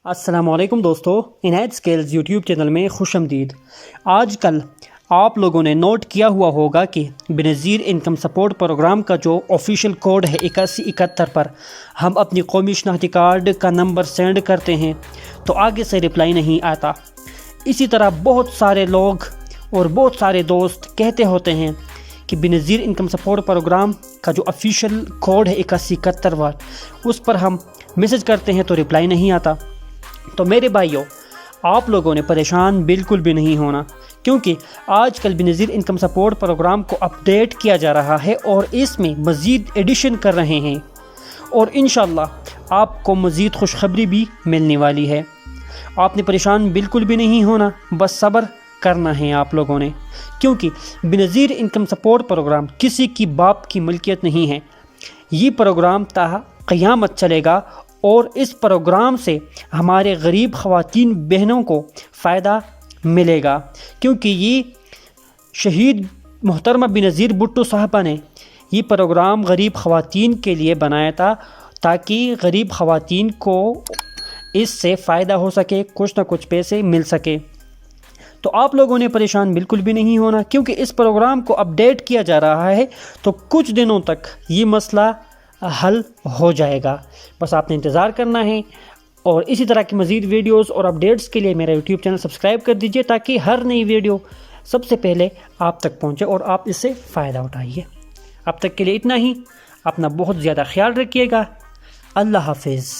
السلام علیکم دوستو، عنایت اسکلز یوٹیوب چینل میں خوش آمدید۔ آج کل آپ لوگوں نے نوٹ کیا ہوا ہوگا کہ بنظیر انکم سپورٹ پروگرام کا جو آفیشیل کوڈ ہے 8171 پر ہم اپنی قومی شناختی کارڈ کا نمبر سینڈ کرتے ہیں تو آگے سے رپلائی نہیں آتا۔ اسی طرح بہت سارے لوگ اور بہت سارے دوست کہتے ہوتے ہیں کہ بنظیر انکم سپورٹ پروگرام کا جو آفیشیل کوڈ ہے 8171 اس پر ہم میسج کرتے ہیں تو رپلائی نہیں آتا۔ تو میرے بھائیوں، آپ لوگوں نے پریشان بالکل بھی نہیں ہونا، کیونکہ آج کل بنظیر انکم سپورٹ پروگرام کو اپڈیٹ کیا جا رہا ہے اور اس میں مزید ایڈیشن کر رہے ہیں، اور انشاءاللہ آپ کو مزید خوشخبری بھی ملنے والی ہے۔ آپ نے پریشان بالکل بھی نہیں ہونا، بس صبر کرنا ہے آپ لوگوں نے، کیونکہ بنظیر انکم سپورٹ پروگرام کسی کی باپ کی ملکیت نہیں ہے۔ یہ پروگرام تا قیامت چلے گا اور اس پروگرام سے ہمارے غریب خواتین بہنوں کو فائدہ ملے گا، کیونکہ یہ شہید محترمہ بنظیر بھٹو صاحبہ نے یہ پروگرام غریب خواتین کے لیے بنایا تھا تاکہ غریب خواتین کو اس سے فائدہ ہو سکے، کچھ نہ کچھ پیسے مل سکے۔ تو آپ لوگوں نے پریشان بالکل بھی نہیں ہونا، کیونکہ اس پروگرام کو اپڈیٹ کیا جا رہا ہے تو کچھ دنوں تک یہ مسئلہ حل ہو جائے گا۔ بس آپ نے انتظار کرنا ہے، اور اسی طرح کی مزید ویڈیوز اور اپڈیٹس کے لیے میرا یوٹیوب چینل سبسکرائب کر دیجئے تاکہ ہر نئی ویڈیو سب سے پہلے آپ تک پہنچے اور آپ اس سے فائدہ اٹھائیے۔ اب تک کے لیے اتنا ہی، اپنا بہت زیادہ خیال رکھیے گا۔ اللہ حافظ۔